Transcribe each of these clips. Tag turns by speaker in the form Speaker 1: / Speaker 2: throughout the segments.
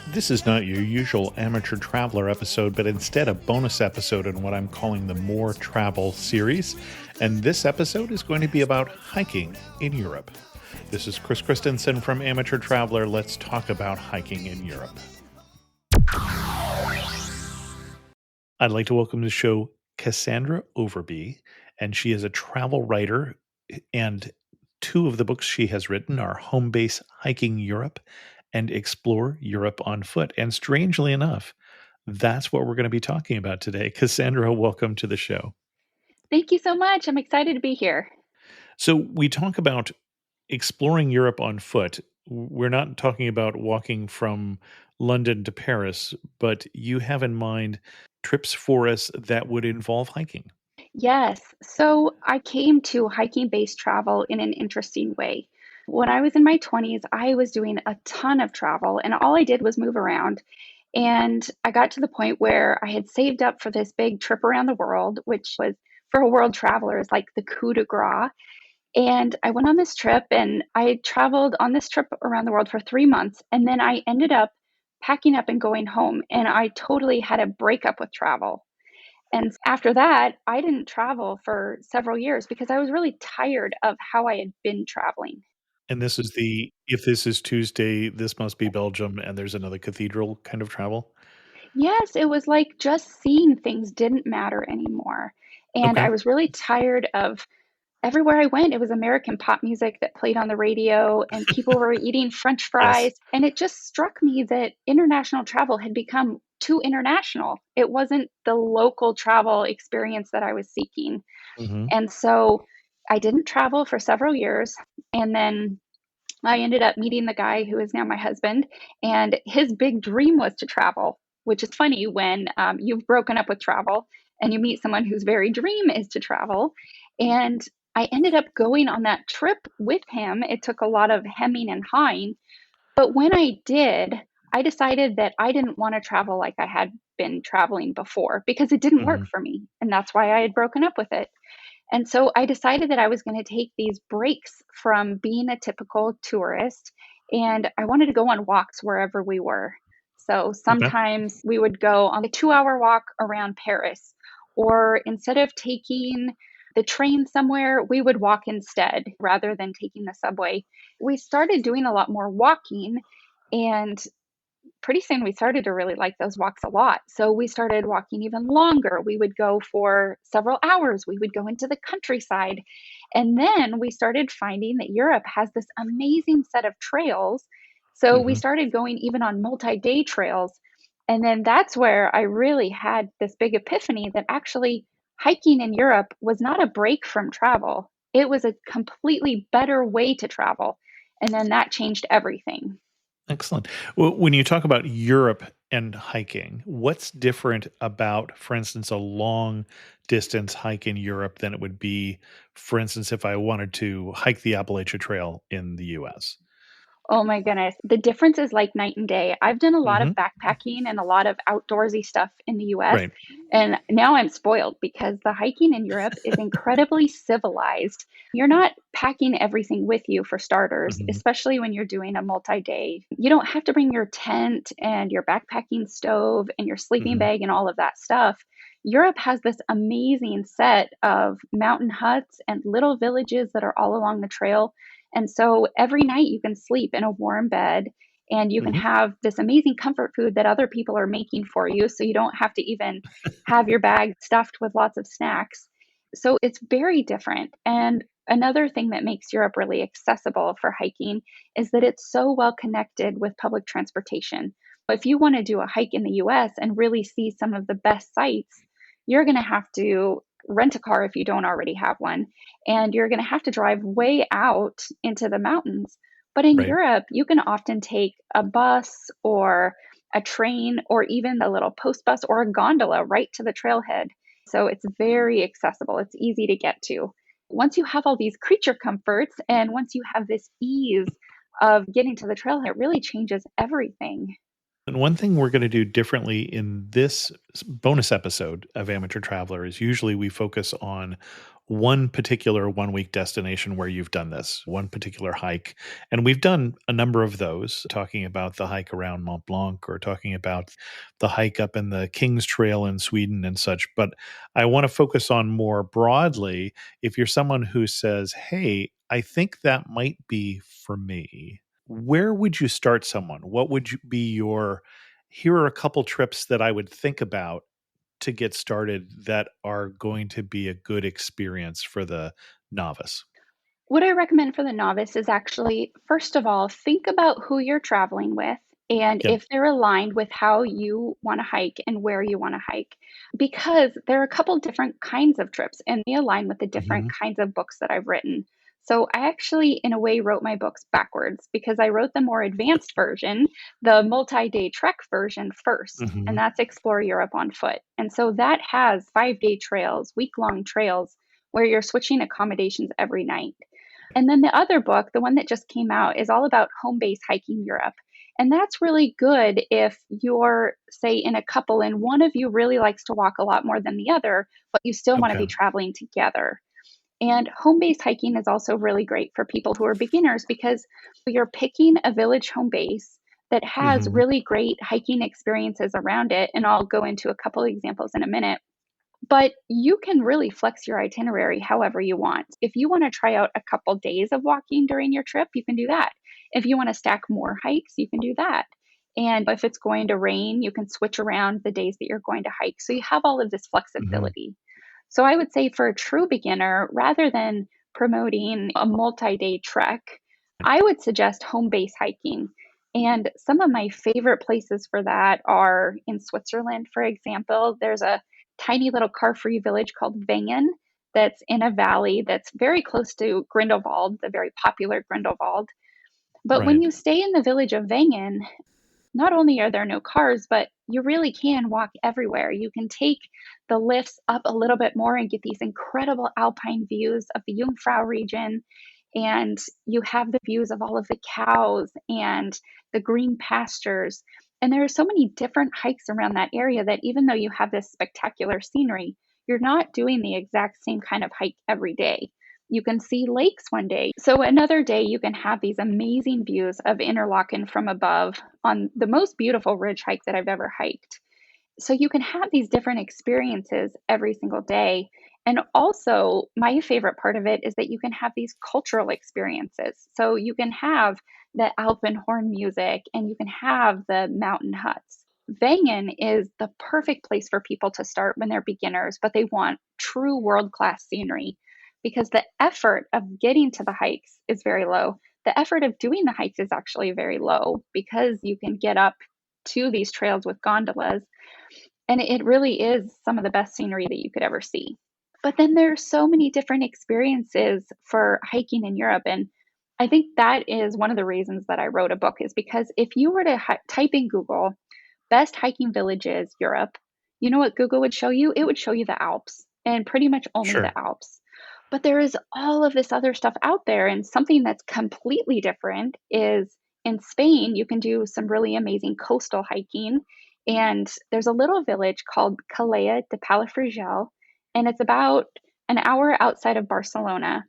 Speaker 1: This is not your usual amateur traveler episode, but instead a bonus episode in what I'm calling the More Travel series. And this episode is going to be about hiking in Europe. This is Chris Christensen from Amateur Traveler. Let's talk about hiking in Europe. I'd like to welcome to the show Cassandra Overby, and she is a travel writer. And two of the books she has written are Home Base Hiking Europe and Explore Europe on Foot. And strangely enough, that's what we're going to be talking about today. Cassandra, welcome to the show.
Speaker 2: Thank you so much. I'm excited to be here.
Speaker 1: So, we talk about exploring Europe on foot. We're not talking about walking from London to Paris, but you have in mind trips for us that would involve hiking.
Speaker 2: Yes. So I came to hiking based travel in an interesting way. When I was in my 20s, I was doing a ton of travel, and all I did was move around. And I got to the point where I had saved up for this big trip around the world, which was for a world traveler is like the coup de grace. And I went on this trip and I traveled on this trip around the world for 3 months. And then I ended up packing up and going home. And I totally had a breakup with travel. And after that, I didn't travel for several years because I was really tired of how I had been traveling.
Speaker 1: And this is the if this is Tuesday, this must be Belgium, and there's another cathedral kind of travel?
Speaker 2: Yes, it was like just seeing things didn't matter anymore. And I
Speaker 1: Okay.
Speaker 2: was really tired of everywhere I went, it was American pop music that played on the radio, and people were eating French
Speaker 1: Yes.
Speaker 2: fries. And it just struck me that international travel had become too international. It wasn't the local travel experience that I was seeking.
Speaker 1: Mhm.
Speaker 2: And so I didn't travel for several years. And then I ended up meeting the guy who is now my husband, and his big dream was to travel, which is funny when you've broken up with travel and you meet someone whose very dream is to travel. And I ended up going on that trip with him. It took a lot of hemming and hawing, but when I did, I decided that I didn't want to travel like I had been traveling before because it didn't work
Speaker 1: Mhm.
Speaker 2: for me. And that's why I had broken up with it. And so I decided that I was going to take these breaks from being a typical tourist and I wanted to go on walks wherever we were. So
Speaker 1: Okay.
Speaker 2: sometimes we would go on a 2 hour walk around Paris, or instead of taking the train somewhere, we would walk instead rather than taking the subway. We started doing a lot more walking, and pretty soon we started to really like those walks a lot. So we started walking even longer. We would go for several hours. We would go into the countryside. And then we started finding that Europe has this amazing set of trails. So we
Speaker 1: Mhm.
Speaker 2: started going even on multi day trails. And then that's where I really had this big epiphany that actually hiking in Europe was not a break from travel, it was a completely better way to travel. And then that changed everything.
Speaker 1: Excellent. Well, when you talk about Europe and hiking, what's different about, for instance, a long distance hike in Europe than it would be, for instance, if I wanted to hike the Appalachia Trail in the US?
Speaker 2: Oh my goodness. The difference is like night and day. I've done a lot of
Speaker 1: Mhm.
Speaker 2: backpacking and a lot of outdoorsy stuff in the US,
Speaker 1: Right.
Speaker 2: and now I'm spoiled because the hiking in Europe is incredibly civilized. You're not packing everything with you for starters,
Speaker 1: Mhm.
Speaker 2: especially when you're doing a multi-day. You don't have to bring your tent and your backpacking stove and your sleeping
Speaker 1: Mhm.
Speaker 2: bag and all of that stuff. Europe has this amazing set of mountain huts and little villages that are all along the trail, and so every night you can sleep in a warm bed and you can
Speaker 1: Mhm.
Speaker 2: have this amazing comfort food that other people are making for you. So you don't have to even have your bag stuffed with lots of snacks. So it's very different. And another thing that makes Europe really accessible for hiking is that it's so well connected with public transportation. If you want to do a hike in the US and really see some of the best sights, you're going to have to rent a car if you don't already have one, and you're going to have to drive way out into the mountains. But in
Speaker 1: Right.
Speaker 2: Europe, you can often take a bus or a train or even a little post bus or a gondola right to the trailhead. So it's very accessible, it's easy to get to. Once you have all these creature comforts and once you have this ease of getting to the trailhead, it really changes everything.
Speaker 1: And one thing we're going to do differently in this bonus episode of Amateur Traveler is usually we focus on one particular 1 week destination where you've done this, one particular hike. And we've done a number of those, talking about the hike around Mont Blanc or talking about the hike up in the King's Trail in Sweden and such. But I want to focus on more broadly if you're someone who says, hey, I think that might be for me. Where would you start someone? What would you be your, here are a couple trips that I would think about to get started that are going to be a good experience for the novice?
Speaker 2: What I recommend for the novice is actually, first of all, think about who you're traveling with and
Speaker 1: Yep.
Speaker 2: if they're aligned with how you want to hike and where you want to hike. Because there are a couple different kinds of trips and they align with the different
Speaker 1: Mhm.
Speaker 2: kinds of books that I've written. So I actually, in a way, wrote my books backwards because I wrote the more advanced version, the multi day trek version first, and
Speaker 1: Mhm.
Speaker 2: that's Explore Europe on Foot. And so that has 5 day trails, week long trails where you're switching accommodations every night. And then the other book, the one that just came out, is all about home base hiking Europe. And that's really good if you're, say, in a couple and one of you really likes to walk a lot more than the other, but you still want to
Speaker 1: Okay.
Speaker 2: be traveling together. And home base hiking is also really great for people who are beginners because you're picking a village home base that has
Speaker 1: Mhm.
Speaker 2: really great hiking experiences around it. And I'll go into a couple examples in a minute. But you can really flex your itinerary however you want. If you want to try out a couple days of walking during your trip, you can do that. If you want to stack more hikes, you can do that. And if it's going to rain, you can switch around the days that you're going to hike. So you have all of this
Speaker 1: Mhm.
Speaker 2: flexibility. So I would say for a true beginner, rather than promoting a multi day trek, I would suggest home base hiking. And some of my favorite places for that are in Switzerland, for example. There's a tiny little car-free village called Wengen that's in a valley that's very close to Grindelwald, the very popular Grindelwald. But when
Speaker 1: Right.
Speaker 2: you stay in the village of Wengen, not only are there no cars, but you really can walk everywhere. You can take the lifts up a little bit more and get these incredible alpine views of the Jungfrau region. And you have the views of all of the cows and the green pastures. And there are so many different hikes around that area that even though you have this spectacular scenery, you're not doing the exact same kind of hike every day. You can see lakes one day. So another day you can have these amazing views of Interlaken from above on the most beautiful ridge hike that I've ever hiked. So you can have these different experiences every single day. And also, my favorite part of it is that you can have these cultural experiences. So you can have the Alpenhorn music and you can have the mountain huts. Wengen is the perfect place for people to start when they're beginners, but they want true world class scenery because the effort of getting to the hikes is very low. The effort of doing the hikes is actually very low because you can get up to these trails with gondolas and it really is some of the best scenery that you could ever see. But then there's so many different experiences for hiking in Europe. And I think that is one of the reasons that I wrote a book is because if you were to type in Google, best hiking villages, Europe, you know what Google would show you? It would show you the Alps and pretty much only
Speaker 1: Sure.
Speaker 2: the Alps. But there is all of this other stuff out there. And something that's completely different is in Spain, you can do some really amazing coastal hiking. And there's a little village called Calella de Palafrugell, and it's about an hour outside of Barcelona.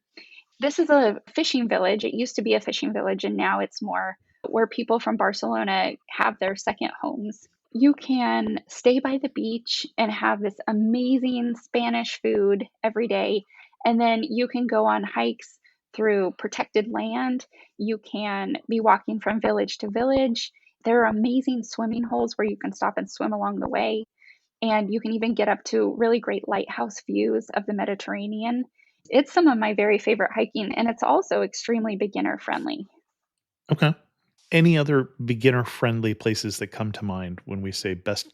Speaker 2: This is a fishing village. It used to be a fishing village, and now it's more where people from Barcelona have their second homes. You can stay by the beach and have this amazing Spanish food every day. And then you can go on hikes through protected land. You can be walking from village to village. There are amazing swimming holes where you can stop and swim along the way. And you can even get up to really great lighthouse views of the Mediterranean. It's some of my very favorite hiking, and it's also extremely beginner friendly.
Speaker 1: Okay. Any other beginner friendly places that come to mind when we say best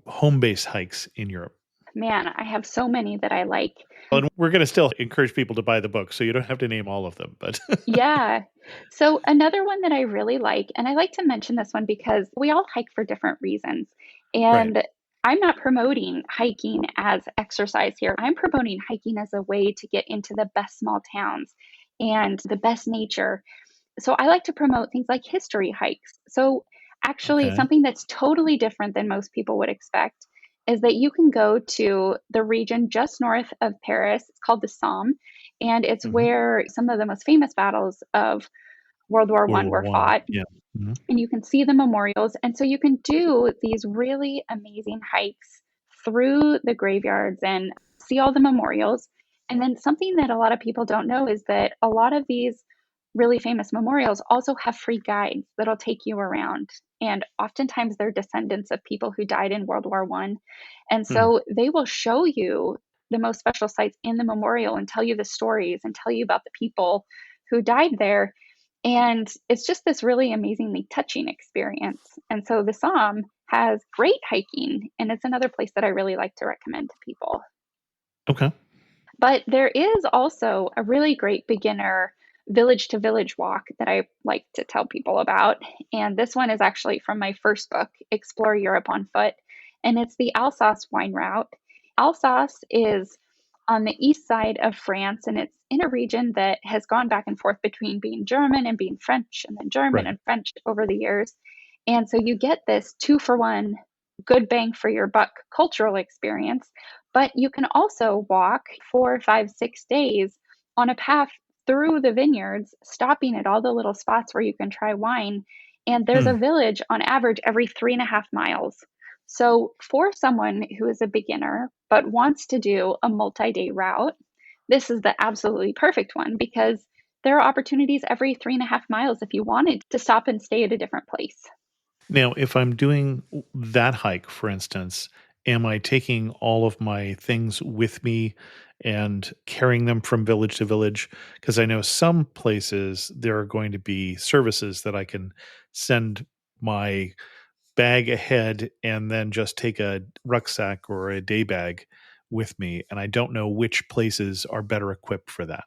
Speaker 1: home base hikes in Europe?
Speaker 2: Man, I have so many that I like.
Speaker 1: And we're going to still encourage people to buy the book, so you don't have to name all of them. But
Speaker 2: Yeah. So another one that I really like, and I like to mention this one because we all hike for different reasons.
Speaker 1: right.
Speaker 2: And I'm not promoting hiking as exercise here. I'm promoting hiking as a way to get into the best small towns and the best nature. So I like to promote things like history hikes. So actually
Speaker 1: Okay.
Speaker 2: something that's totally different than most people would expect is that you can go to the region just north of Paris. It's called the Somme, and it's
Speaker 1: Mhm.
Speaker 2: where some of the most famous battles of World War
Speaker 1: World
Speaker 2: One
Speaker 1: War
Speaker 2: were
Speaker 1: One.
Speaker 2: fought,
Speaker 1: Yeah. Mhm.
Speaker 2: and you can see the memorials. And so you can do these really amazing hikes through the graveyards and see all the memorials. And then something that a lot of people don't know is that a lot of these really famous memorials also have free guides that'll take you around. And oftentimes they're descendants of people who died in World War One. And
Speaker 1: Hmm.
Speaker 2: so they will show you the most special sites in the memorial and tell you the stories and tell you about the people who died there. And it's just this really amazingly touching experience. And so the Somme has great hiking, and it's another place that I really like to recommend to people.
Speaker 1: Okay.
Speaker 2: But there is also a really great beginner village to village walk that I like to tell people about. And this one is actually from my first book, Explore Europe on Foot. And it's the Alsace wine route. Alsace is on the east side of France, and it's in a region that has gone back and forth between being German and being French, and then German
Speaker 1: Right.
Speaker 2: and French over the years. And so you get this two for one, good bang for your buck cultural experience, but you can also walk 4, 5, 6 days on a path through the vineyards, stopping at all the little spots where you can try wine. And there's
Speaker 1: Hmm.
Speaker 2: a village on average every 3.5 miles. So, for someone who is a beginner but wants to do a multi day route, this is the absolutely perfect one because there are opportunities every 3.5 miles if you wanted to stop and stay at a different place.
Speaker 1: Now, if I'm doing that hike, for instance, am I taking all of my things with me and carrying them from village to village? Because I know some places there are going to be services that I can send my bag ahead and then just take a rucksack or a day bag with me. And I don't know which places are better equipped for that.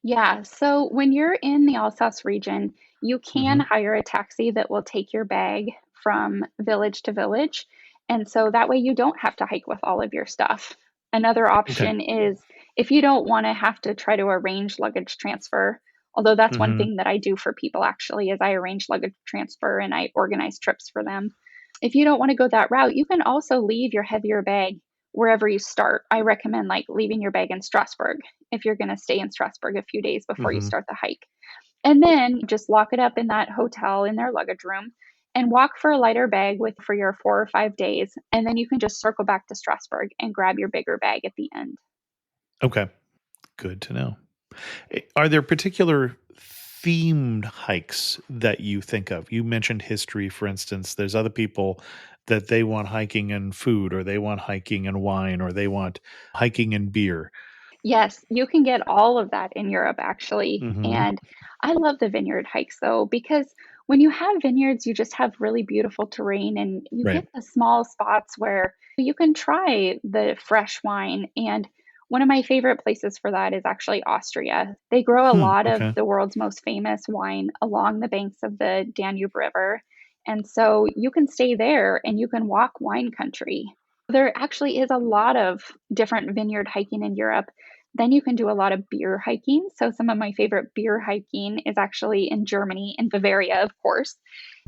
Speaker 2: Yeah, so when you're in the Alsace region, you can
Speaker 1: Hmm.
Speaker 2: hire a taxi that will take your bag from village to village. And so that way you don't have to hike with all of your stuff. Another
Speaker 1: Okay.
Speaker 2: option is if you don't want to have to try to arrange luggage transfer, although that's one
Speaker 1: Hmm.
Speaker 2: thing that I do for people actually is I arrange luggage transfer and I organize trips for them. If you don't want to go that route, you can also leave your heavier bag wherever you start. I recommend like leaving your bag in Strasbourg if you're going to stay in Strasbourg a few days before you
Speaker 1: Hmm.
Speaker 2: start the hike. And then just lock it up in that hotel in their luggage room and walk for a lighter bag with for your 4 or 5 days. And then you can just circle back to Strasbourg and grab your bigger bag at the end.
Speaker 1: Okay. Good to know. Are there particular themed hikes that you think of? You mentioned history, for instance. There's other people that they want hiking and food, or they want hiking and wine, or they want hiking and beer.
Speaker 2: Yes, you can get all of that in Europe actually.
Speaker 1: Hmm.
Speaker 2: And I love the vineyard hikes though, because when you have vineyards, you just have really beautiful terrain and you get
Speaker 1: Right.
Speaker 2: the small spots where you can try the fresh wine. And one of my favorite places for that is actually Austria. They grow a
Speaker 1: Hmm.
Speaker 2: lot of
Speaker 1: Okay.
Speaker 2: the world's most famous wine along the banks of the Danube River. And so you can stay there and you can walk wine country. There actually is a lot of different vineyard hiking in Europe. Then you can do a lot of beer hiking. So, some of my favorite beer hiking is actually in Germany, in Bavaria, of course.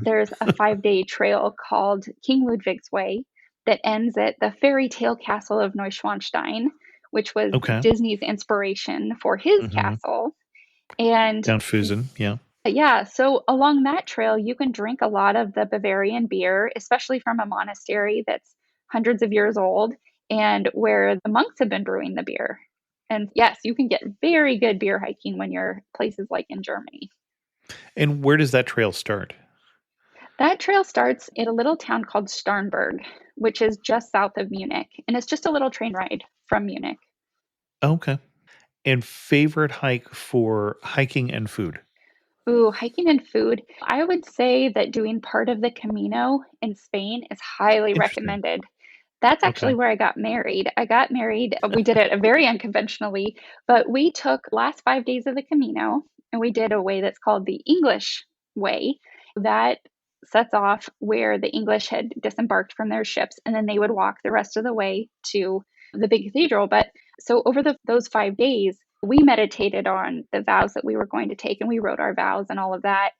Speaker 2: There's a 5 day trail called King Ludwig's Way that ends at the fairy tale castle of Neuschwanstein, which was
Speaker 1: Okay.
Speaker 2: Disney's inspiration for his
Speaker 1: Hmm.
Speaker 2: castle. And
Speaker 1: Down Fusen. Yeah.
Speaker 2: yeah, so along that trail, you can drink a lot of the Bavarian beer, especially from a monastery that's hundreds of years old and where the monks have been brewing the beer. And yes, you can get very good beer hiking when you're places like in Germany.
Speaker 1: And where does that trail start?
Speaker 2: That trail starts at a little town called Starnberg, which is just south of Munich. And it's just a little train ride from Munich.
Speaker 1: Okay. And favorite hike for hiking and food?
Speaker 2: Ooh, hiking and food. I would say that doing part of the Camino in Spain is highly
Speaker 1: Interesting.
Speaker 2: recommended. That's actually
Speaker 1: Okay.
Speaker 2: where I got married. I got married, we did it very unconventionally, but we took last 5 days of the Camino and we did a way that's called the English way. That sets off where the English had disembarked from their ships, and then they would walk the rest of the way to the big cathedral. But so over those 5 days, we meditated on the vows that we were going to take and we wrote our vows and all of that.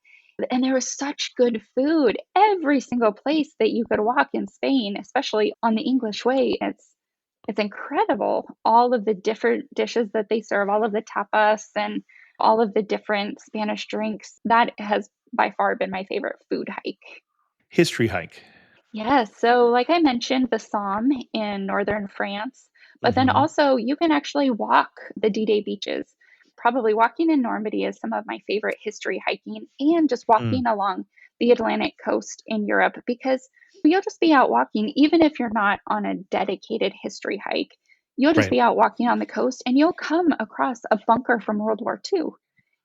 Speaker 2: And there was such good food. Every single place that you could walk in Spain, especially on the English way, it's incredible. All of the different dishes that they serve, all of the tapas and all of the different Spanish drinks. That has by far been my favorite food hike.
Speaker 1: History hike.
Speaker 2: Yes. So, like I mentioned, the Somme in northern France, but then
Speaker 1: Hmm.
Speaker 2: also you can actually walk the D-Day beaches. Probably walking in Normandy is some of my favorite history hiking, and just
Speaker 1: Mm,
Speaker 2: walking along the Atlantic coast in Europe because you'll just be out walking, even if you're not on a dedicated history hike. You'll just
Speaker 1: right.
Speaker 2: be out walking on the coast and you'll come across a bunker from World War II.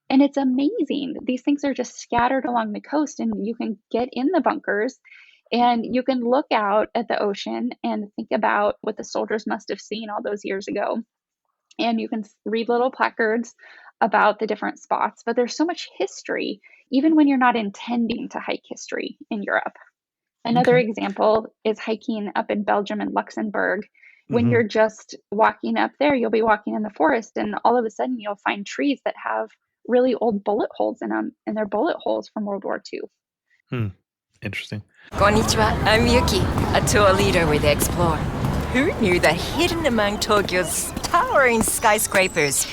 Speaker 2: And it's amazing. These things are just scattered along the coast, and you can get in the bunkers and you can look out at the ocean and think about what the soldiers must have seen all those years ago. And you can read little placards about the different spots. But there's so much history, even when you're not intending to hike history in Europe. Another
Speaker 1: Okay.
Speaker 2: example is hiking up in Belgium and Luxembourg. When
Speaker 1: Hmm.
Speaker 2: you're just walking up there, you'll be walking in the forest, and all of a sudden, you'll find trees that have really old bullet holes in them, and they're bullet holes from World War II.
Speaker 1: Hmm. Interesting.
Speaker 3: Konnichiwa, I'm Yuki, a tour leader with Explore. Who knew that hidden among Tokyo's towering skyscrapers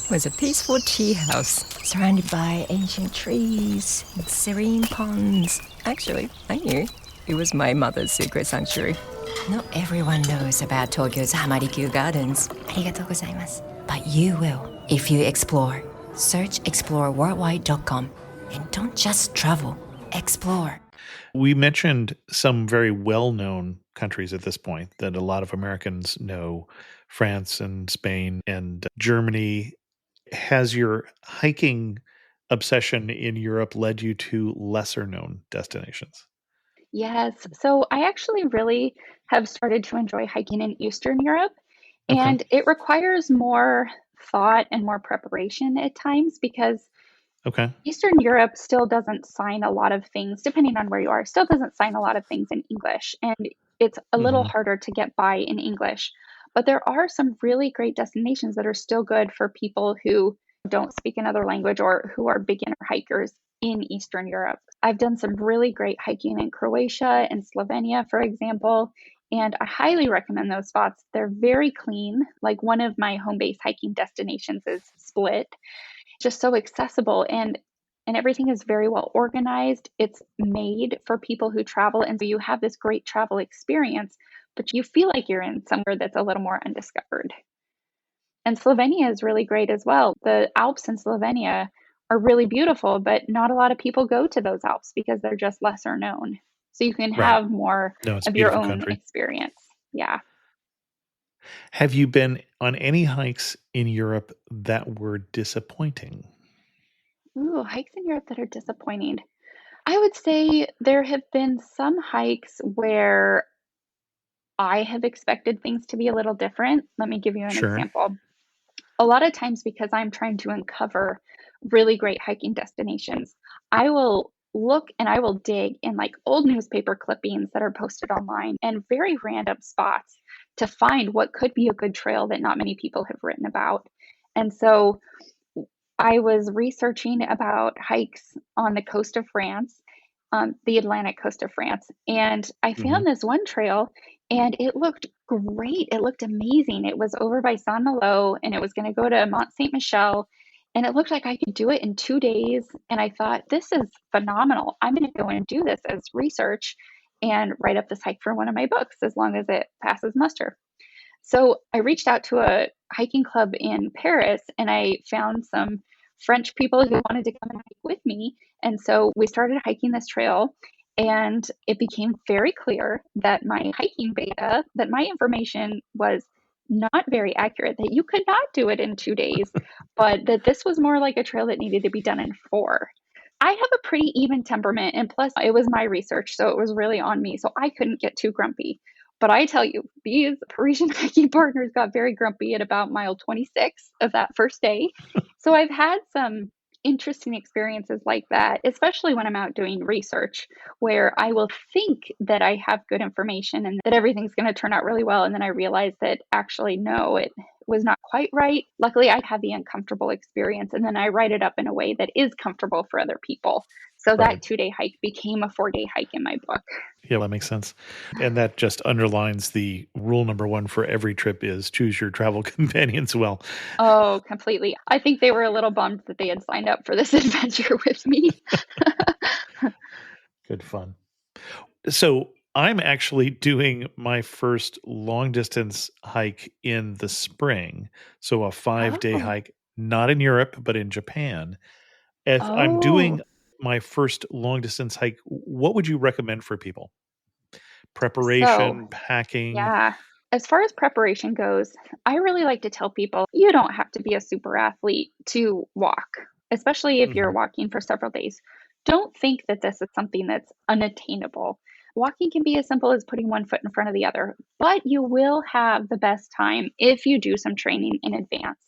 Speaker 3: was a peaceful tea house surrounded by ancient trees and serene ponds? Actually, I knew. It was my mother's secret sanctuary. Not everyone knows about Tokyo's Hamarikyu Gardens. Arigatou gozaimasu. But you will if you explore. Search exploreworldwide.com and don't just travel, explore.
Speaker 1: We mentioned some very well-known countries at this point that a lot of Americans know, France and Spain and Germany. Has your hiking obsession in Europe led you to lesser known destinations?
Speaker 2: Yes, so I actually really have started to enjoy hiking in Eastern Europe,
Speaker 1: Okay.
Speaker 2: and it requires more thought and more preparation at times because
Speaker 1: Okay.
Speaker 2: Eastern Europe still doesn't sign a lot of things, depending on where you are, still doesn't sign a lot of things in English. And it's a little
Speaker 1: Mhm.
Speaker 2: harder to get by in English. But there are some really great destinations that are still good for people who don't speak another language or who are beginner hikers in Eastern Europe. I've done some really great hiking in Croatia and Slovenia, for example. And I highly recommend those spots. They're very clean. Like one of my home base hiking destinations is Split, just so accessible, and everything is very well organized. It's made for people who travel, and so you have this great travel experience, but you feel like you're in somewhere that's a little more undiscovered. And Slovenia is really great as well. The Alps in Slovenia are really beautiful, but not a lot of people go to those Alps because they're just lesser known. So you can
Speaker 1: Right.
Speaker 2: have more
Speaker 1: No, it's a
Speaker 2: of your
Speaker 1: beautiful
Speaker 2: own
Speaker 1: country.
Speaker 2: experience. Yeah.
Speaker 1: Have you been on any hikes in Europe that were disappointing?
Speaker 2: Ooh, hikes in Europe that are disappointing. I would say there have been some hikes where I have expected things to be a little different. Let me give you an
Speaker 1: Sure.
Speaker 2: example. A lot of times, because I'm trying to uncover really great hiking destinations, I will look and I will dig in like old newspaper clippings that are posted online and very random spots to find what could be a good trail that not many people have written about. And so I was researching about hikes on the coast of France, the Atlantic coast of France, and I
Speaker 1: Mhm.
Speaker 2: found this one trail and it looked great. It looked amazing. It was over by Saint Malo and it was going to go to Mont Saint Michel. And it looked like I could do it in 2 days. And I thought, this is phenomenal. I'm going to go and do this as research and write up this hike for one of my books as long as it passes muster. So I reached out to a hiking club in Paris and I found some French people who wanted to come and hike with me. And so we started hiking this trail. And it became very clear that my hiking data, that my information was not very accurate, that you could not do it in 2 days, but that this was more like a trail that needed to be done in four. I have a pretty even temperament, and plus, it was my research, so it was really on me. So I couldn't get too grumpy. But I tell you, these Parisian hiking partners got very grumpy at about mile 26 of that first day. So I've had some interesting experiences like that, especially when I'm out doing research, where I will think that I have good information and that everything's going to turn out really well. And then I realize that actually, no, it was not quite right. Luckily, I had the uncomfortable experience, and then I write it up in a way that is comfortable for other people. So that
Speaker 1: Right.
Speaker 2: 2-day hike became a 4-day hike in my book.
Speaker 1: Yeah, that makes sense. And that just underlines the rule number one for every trip is choose your travel companions well.
Speaker 2: Oh, completely. I think they were a little bummed that they had signed up for this adventure with me.
Speaker 1: Good fun. So I'm actually doing my first long distance hike in the spring. So a 5-day
Speaker 2: Oh,
Speaker 1: hike, not in Europe, but in Japan. If I'm
Speaker 2: oh.
Speaker 1: doing my first long distance hike, what would you recommend for people?
Speaker 2: So,
Speaker 1: Preparation, packing?
Speaker 2: yeah. As far as preparation goes, I really like to tell people you don't have to be a super athlete to walk, especially if you're
Speaker 1: Mhm.
Speaker 2: walking for several days. Don't think that this is something that's unattainable. Walking can be as simple as putting one foot in front of the other, but you will have the best time if you do some training in advance.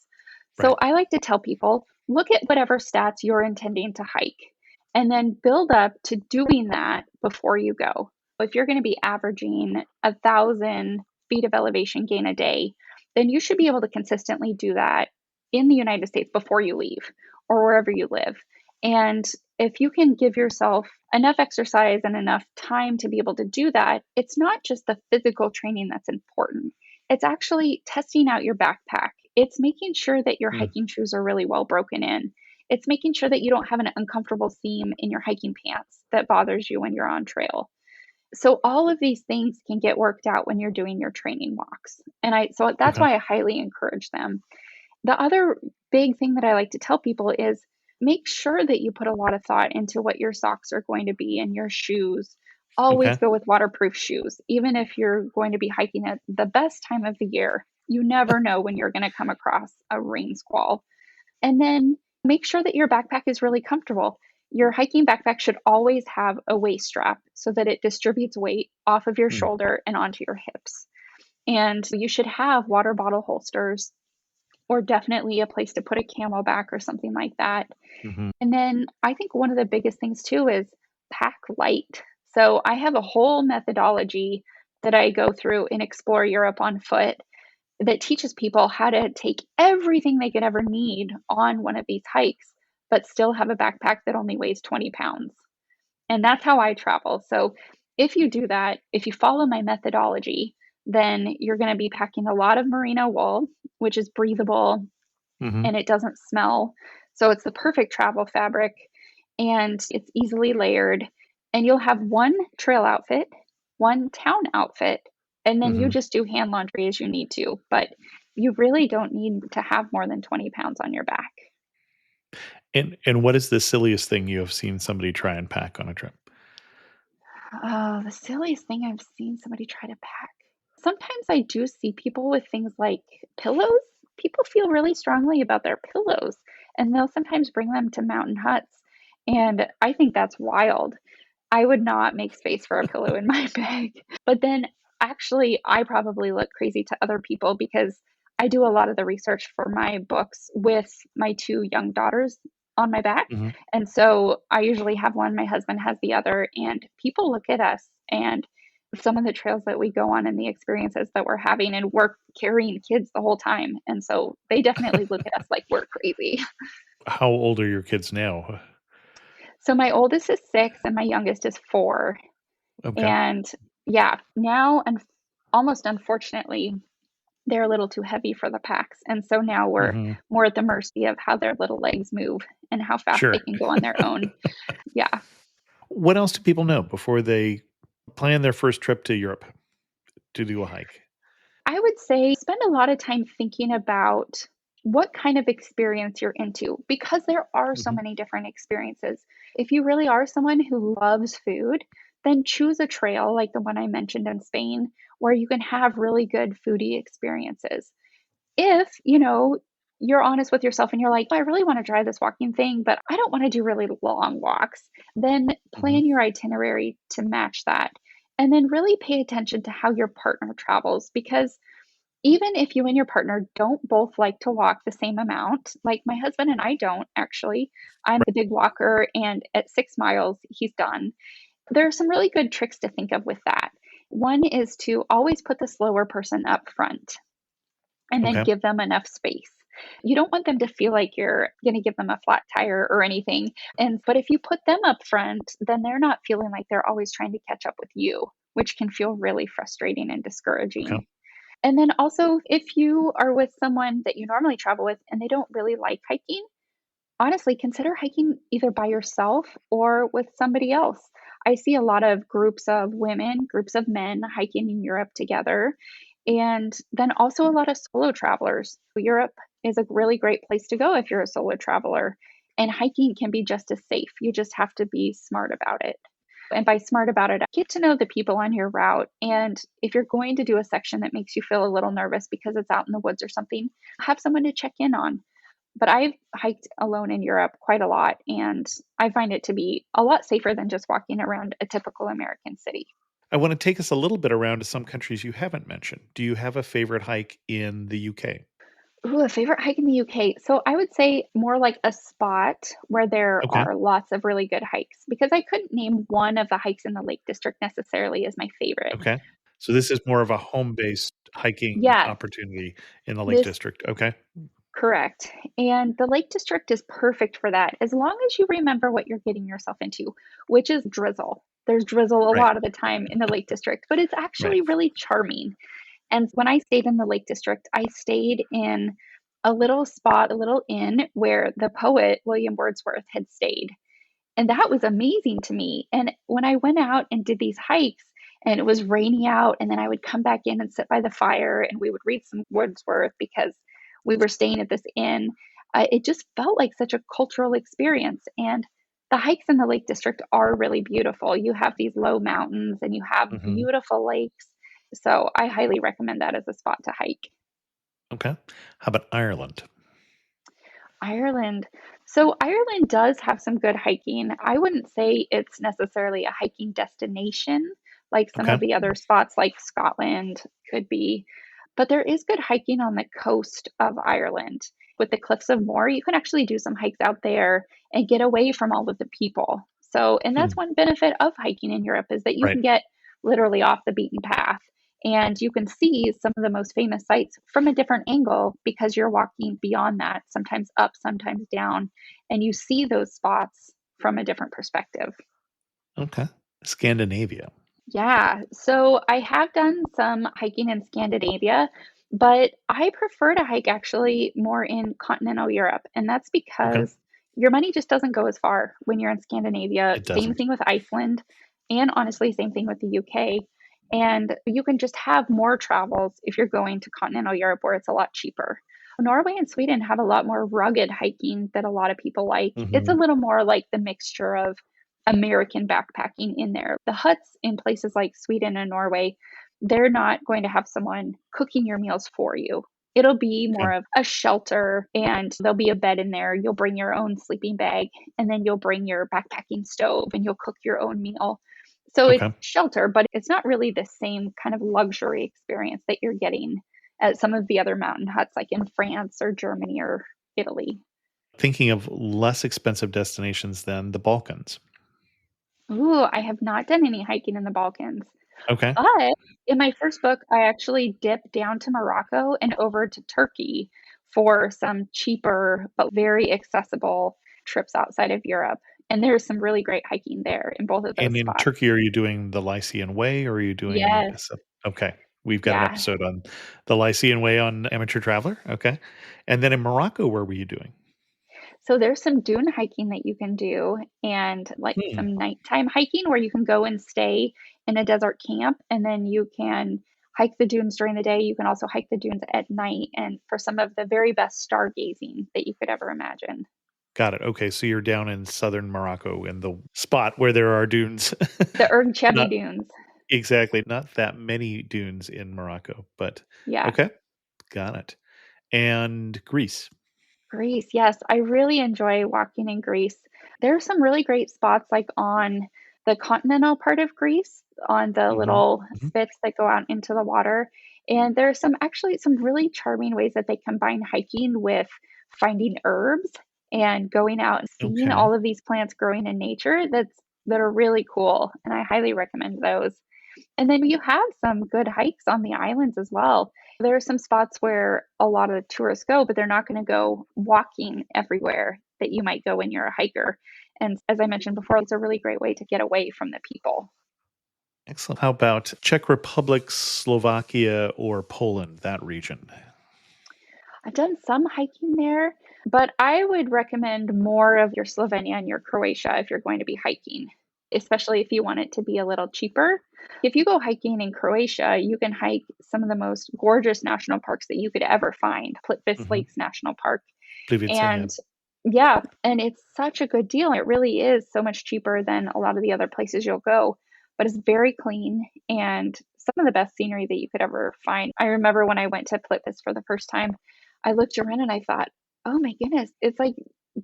Speaker 2: So
Speaker 1: Right.
Speaker 2: I like to tell people look at whatever stats you're intending to hike and then build up to doing that before you go. If you're going to be averaging 1,000 feet of elevation gain a day, then you should be able to consistently do that in the United States before you leave or wherever you live. And if you can give yourself enough exercise and enough time to be able to do that, it's not just the physical training that's important. It's actually testing out your backpack. It's making sure that your
Speaker 1: Mm,
Speaker 2: hiking shoes are really well broken in. It's making sure that you don't have an uncomfortable seam in your hiking pants that bothers you when you're on trail. So all of these things can get worked out when you're doing your training walks. And so that's
Speaker 1: okay.
Speaker 2: why I highly encourage them. The other big thing that I like to tell people is make sure that you put a lot of thought into what your socks are going to be and your shoes. Always
Speaker 1: Okay.
Speaker 2: go with waterproof shoes, even if you're going to be hiking at the best time of the year. You never know when you're going to come across a rain squall. And then make sure that your backpack is really comfortable. Your hiking backpack should always have a waist strap so that it distributes weight off of your
Speaker 1: Mm,
Speaker 2: shoulder and onto your hips. And you should have water bottle holsters or definitely a place to put a camelback or something like that.
Speaker 1: mhm.
Speaker 2: And then I think one of the biggest things too is pack light. So I have a whole methodology that I go through in Explore Europe on foot that teaches people how to take everything they could ever need on one of these hikes, but still have a backpack that only weighs 20 pounds. And that's how I travel. So if you do that, if you follow my methodology, then you're going to be packing a lot of merino wool, which is breathable
Speaker 1: Mhm.
Speaker 2: and it doesn't smell. So it's the perfect travel fabric and it's easily layered. And you'll have one trail outfit, one town outfit, and then you
Speaker 1: Mhm.
Speaker 2: just do hand laundry as you need to. But you really don't need to have more than 20 pounds on your back.
Speaker 1: And what is the silliest thing you have seen somebody try and pack on a trip?
Speaker 2: Oh, the silliest thing I've seen somebody try to pack. Sometimes I do see people with things like pillows. People feel really strongly about their pillows, and they'll sometimes bring them to mountain huts. And I think that's wild. I would not make space for a pillow in my bag. But then actually, I probably look crazy to other people because I do a lot of the research for my books with my two young daughters on my back.
Speaker 1: Mhm.
Speaker 2: And so I usually have one, my husband has the other, and people look at us and some of the trails that we go on and the experiences that we're having, and we're carrying kids the whole time. And so they definitely look at us like we're crazy.
Speaker 1: How old are your kids now?
Speaker 2: So my oldest is 6 and my youngest is 4.
Speaker 1: Okay.
Speaker 2: And yeah, now and almost unfortunately, they're a little too heavy for the packs. And so now we're
Speaker 1: Mhm.
Speaker 2: more at the mercy of how their little legs move and how fast they
Speaker 1: Sure.
Speaker 2: can go on their own. Yeah.
Speaker 1: What else do people know before they plan their first trip to Europe to do a hike?
Speaker 2: I would say spend a lot of time thinking about what kind of experience you're into because there are so
Speaker 1: Mhm.
Speaker 2: many different experiences. If you really are someone who loves food, then choose a trail like the one I mentioned in Spain where you can have really good foodie experiences. If, you're honest with yourself and you're like, I really want to try this walking thing, but I don't want to do really long walks, then
Speaker 1: Mhm.
Speaker 2: plan your itinerary to match that. And then really pay attention to how your partner travels because even if you and your partner don't both like to walk the same amount, like my husband and I don't actually, I'm
Speaker 1: Right.
Speaker 2: the big walker, and at 6 miles, he's done. There are some really good tricks to think of with that. One is to always put the slower person up front. and then
Speaker 1: Okay.
Speaker 2: give them enough space. You don't want them to feel like you're going to give them a flat tire or anything. And but if you put them up front, then they're not feeling like they're always trying to catch up with you, which can feel really frustrating and
Speaker 1: Okay.
Speaker 2: discouraging. And then also, if you are with someone that you normally travel with and they don't really like hiking, honestly, consider hiking either by yourself or with somebody else. I see a lot of groups of women, groups of men hiking in Europe together, and then also a lot of solo travelers. Europe is a really great place to go if you're a solo traveler, and hiking can be just as safe. You just have to be smart about it. And by smart about it, get to know the people on your route. And if you're going to do a section that makes you feel a little nervous because it's out in the woods or something, have someone to check in on. But I've hiked alone in Europe quite a lot, and I find it to be a lot safer than just walking around a typical American city.
Speaker 1: I want to take us a little bit around to some countries you haven't mentioned. Do you have a favorite hike in the UK?
Speaker 2: Ooh, a favorite hike in the UK. So I would say more like a spot where there
Speaker 1: Okay.
Speaker 2: are lots of really good hikes because I couldn't name one of the hikes in the Lake District necessarily as my favorite.
Speaker 1: Okay. So this is more of a home-based hiking
Speaker 2: Yeah,
Speaker 1: opportunity in the Lake
Speaker 2: this
Speaker 1: District. Okay.
Speaker 2: correct. And the Lake District is perfect for that as long as you remember what you're getting yourself into, which is drizzle. There's drizzle a
Speaker 1: Right.
Speaker 2: lot of the time in the Lake District, but it's
Speaker 1: Right.
Speaker 2: actually really charming. And when I stayed in the Lake District, I stayed in a little spot, a little inn where the poet William Wordsworth had stayed. And that was amazing to me. And when I went out and did these hikes and it was rainy out, and then I would come back in and sit by the fire and we would read some Wordsworth because we were staying at this inn, it just felt like such a cultural experience. And the hikes in the Lake District are really beautiful. You have these low mountains and you have
Speaker 1: Mhm.
Speaker 2: beautiful lakes. So I highly recommend that as a spot to hike.
Speaker 1: Okay. How about Ireland?
Speaker 2: Ireland. So Ireland does have some good hiking. I wouldn't say it's necessarily a hiking destination like some
Speaker 1: Okay.
Speaker 2: of the other spots like Scotland could be, but there is good hiking on the coast of Ireland. With the Cliffs of Moher, you can actually do some hikes out there and get away from all of the people. So, and that's
Speaker 1: Hmm.
Speaker 2: one benefit of hiking in Europe is that you
Speaker 1: Right.
Speaker 2: can get literally off the beaten path and you can see some of the most famous sites from a different angle because you're walking beyond that, sometimes up, sometimes down, and you see those spots from a different perspective.
Speaker 1: Okay. Scandinavia.
Speaker 2: Yeah, so I have done some hiking in Scandinavia, but I prefer to hike actually more in continental Europe. And that's
Speaker 1: Okay.
Speaker 2: because your money just doesn't go as far when you're in Scandinavia.
Speaker 1: It
Speaker 2: Same
Speaker 1: doesn't.
Speaker 2: thing with Iceland, and honestly, same thing with the UK. And you can just have more travels if you're going to continental Europe where it's a lot cheaper. Norway and Sweden have a lot more rugged hiking that a lot of people like. It's a
Speaker 1: Mhm.
Speaker 2: little more like the mixture of American backpacking in there. The huts in places like Sweden and Norway, they're not going to have someone cooking your meals for you. It'll be more
Speaker 1: Okay.
Speaker 2: of a shelter and there'll be a bed in there. You'll bring your own sleeping bag and then you'll bring your backpacking stove and you'll cook your own meal. So it's
Speaker 1: Okay.
Speaker 2: shelter, but it's not really the same kind of luxury experience that you're getting at some of the other mountain huts, like in France or Germany or Italy.
Speaker 1: Thinking of less expensive destinations than the Balkans.
Speaker 2: Ooh, I have not done any hiking in the Balkans.
Speaker 1: Okay.
Speaker 2: But in my first book, I actually dipped down to Morocco and over to Turkey for some cheaper but very accessible trips outside of Europe. And there's some really great hiking there in both of
Speaker 1: And
Speaker 2: those
Speaker 1: in
Speaker 2: spots.
Speaker 1: Turkey, are you doing the Lycian Way or are you doing
Speaker 2: Yes.
Speaker 1: okay. We've got an
Speaker 2: Yeah.
Speaker 1: episode on the Lycian Way on Amateur Traveler. Okay. And then in Morocco, where were you doing?
Speaker 2: So there's some dune hiking that you can do and like
Speaker 1: Hmm.
Speaker 2: some nighttime hiking where you can go and stay in a desert camp and then you can hike the dunes during the day. You can also hike the dunes at night and for some of the very best stargazing that you could ever imagine.
Speaker 1: Got it. Okay. So you're down in southern Morocco in the spot where there are dunes.
Speaker 2: The Erg Chebbi
Speaker 1: Not
Speaker 2: dunes.
Speaker 1: exactly, not that many dunes in Morocco, but
Speaker 2: Yeah.
Speaker 1: okay. Got it. And Greece.
Speaker 2: Greece, yes, I really enjoy walking in Greece. There are some really great spots like on the continental part of Greece, on the
Speaker 1: Mhm.
Speaker 2: little
Speaker 1: Mhm.
Speaker 2: spits that go out into the water. And there's some actually some really charming ways that they combine hiking with finding herbs and going out and seeing
Speaker 1: Okay.
Speaker 2: all of these plants growing in nature that are really cool. And I highly recommend those. And then you have some good hikes on the islands as well. There are some spots where a lot of tourists go, but they're not going to go walking everywhere that you might go when you're a hiker. And as I mentioned before, it's a really great way to get away from the people.
Speaker 1: Excellent. How about Czech Republic, Slovakia, or Poland, that region?
Speaker 2: I've done some hiking there, but I would recommend more of your Slovenia and your Croatia if you're going to be hiking, especially if you want it to be a little cheaper. If you go hiking in Croatia, you can hike some of the most gorgeous national parks that you could ever find, Plitvice
Speaker 1: Hmm.
Speaker 2: Lakes National Park.
Speaker 1: Plivice, yeah.
Speaker 2: And yeah, and it's such a good deal. It really is so much cheaper than a lot of the other places you'll go, but it's very clean and some of the best scenery that you could ever find. I remember when I went to Plitvice for the first time, I looked around and I thought, oh my goodness, it's like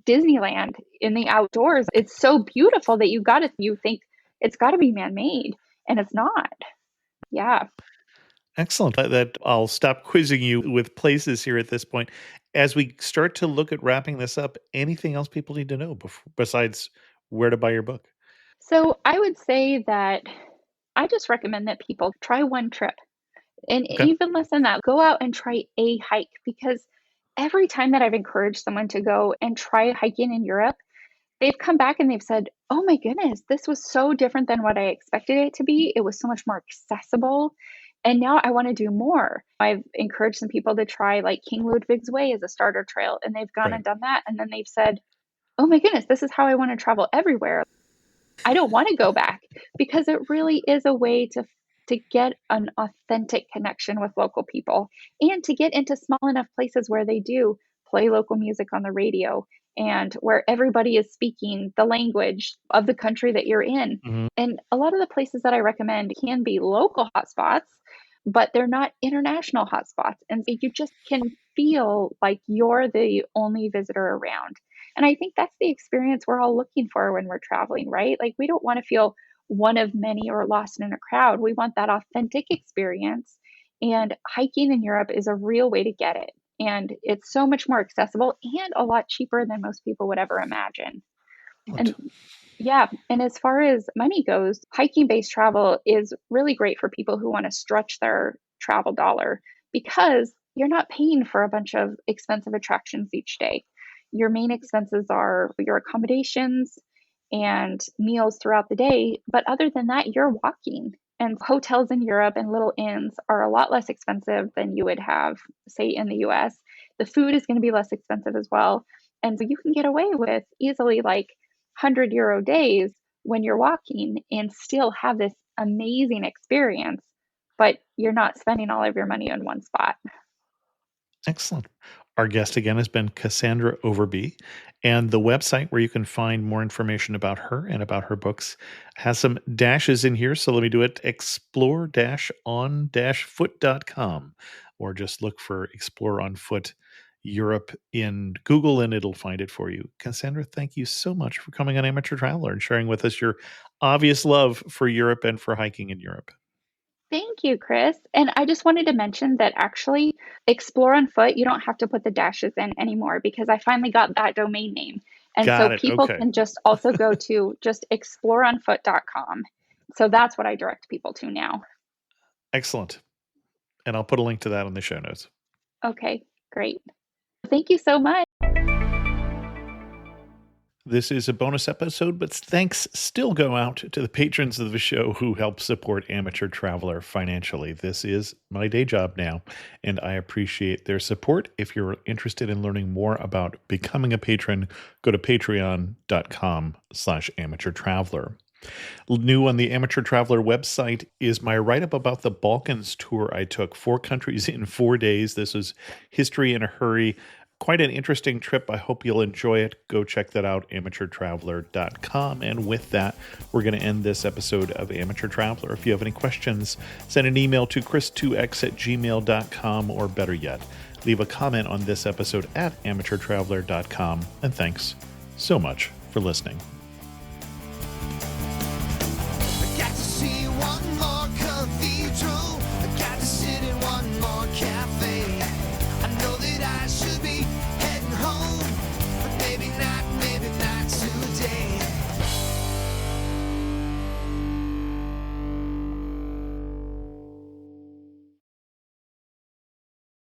Speaker 2: Disneyland in the outdoors. It's so beautiful that you think it's got to be man made, and it's not. Yeah.
Speaker 1: Excellent. That I'll stop quizzing you with places here at this point. As we start to look at wrapping this up, anything else people need to know besides where to buy your book?
Speaker 2: So I would say that I just recommend that people try one trip. And
Speaker 1: Okay.
Speaker 2: even less than that, go out and try a hike because every time that I've encouraged someone to go and try hiking in Europe, they've come back and they've said, oh my goodness, this was so different than what I expected it to be. It was so much more accessible. And now I want to do more. I've encouraged some people to try like King Ludwig's Way as a starter trail, and they've gone
Speaker 1: Right.
Speaker 2: and done that. And then they've said, oh my goodness, this is how I want to travel everywhere. I don't want to go back because it really is a way to get an authentic connection with local people and to get into small enough places where they do play local music on the radio and where everybody is speaking the language of the country that you're in.
Speaker 1: Mhm.
Speaker 2: And a lot of the places that I recommend can be local hotspots, but they're not international hotspots. And so you just can feel like you're the only visitor around. And I think that's the experience we're all looking for when we're traveling, right? Like we don't want to feel one of many or lost in a crowd. We want that authentic experience. And hiking in Europe is a real way to get it. And it's so much more accessible and a lot cheaper than most people would ever imagine. And
Speaker 1: Excellent.
Speaker 2: yeah, and as far as money goes, hiking based travel is really great for people who want to stretch their travel dollar because you're not paying for a bunch of expensive attractions each day. Your main expenses are your accommodations and meals throughout the day. But other than that, you're walking. And hotels in Europe and little inns are a lot less expensive than you would have, say, in the US. The food is going to be less expensive as well. And so you can get away with easily like €100 days when you're walking and still have this amazing experience, but you're not spending all of your money on one spot.
Speaker 1: Excellent. Our guest again has been Cassandra Overby, and the website where you can find more information about her and about her books has some dashes in here. So let me do it explore-on-foot.com, or just look for Explore on Foot Europe in Google and it'll find it for you. Cassandra, thank you so much for coming on Amateur Traveler and sharing with us your obvious love for Europe and for hiking in Europe.
Speaker 2: Thank you, Chris. And I just wanted to mention that actually, Explore on Foot, you don't have to put the dashes in anymore because I finally got that domain name. And so
Speaker 1: Got it.
Speaker 2: people
Speaker 1: Okay.
Speaker 2: can just also go to just exploreonfoot.com. So that's what I direct people to now.
Speaker 1: Excellent. And I'll put a link to that in the show notes.
Speaker 2: Okay, great. Thank you so much.
Speaker 1: This is a bonus episode, but thanks still go out to the patrons of the show who help support Amateur Traveler financially. This is my day job now, and I appreciate their support. If you're interested in learning more about becoming a patron, go to patreon.com/amateurtraveler. New on the Amateur Traveler website is my write-up about the Balkans tour I took. 4 countries in 4 days. This was history in a hurry. Quite an interesting trip. I hope you'll enjoy it. Go check that out, amateurtraveler.com. And with that, we're going to end this episode of Amateur Traveler. If you have any questions, send an email to chris2x@gmail.com, or better yet, leave a comment on this episode at amateurtraveler.com. And thanks so much for listening.
Speaker 4: Got to see one more.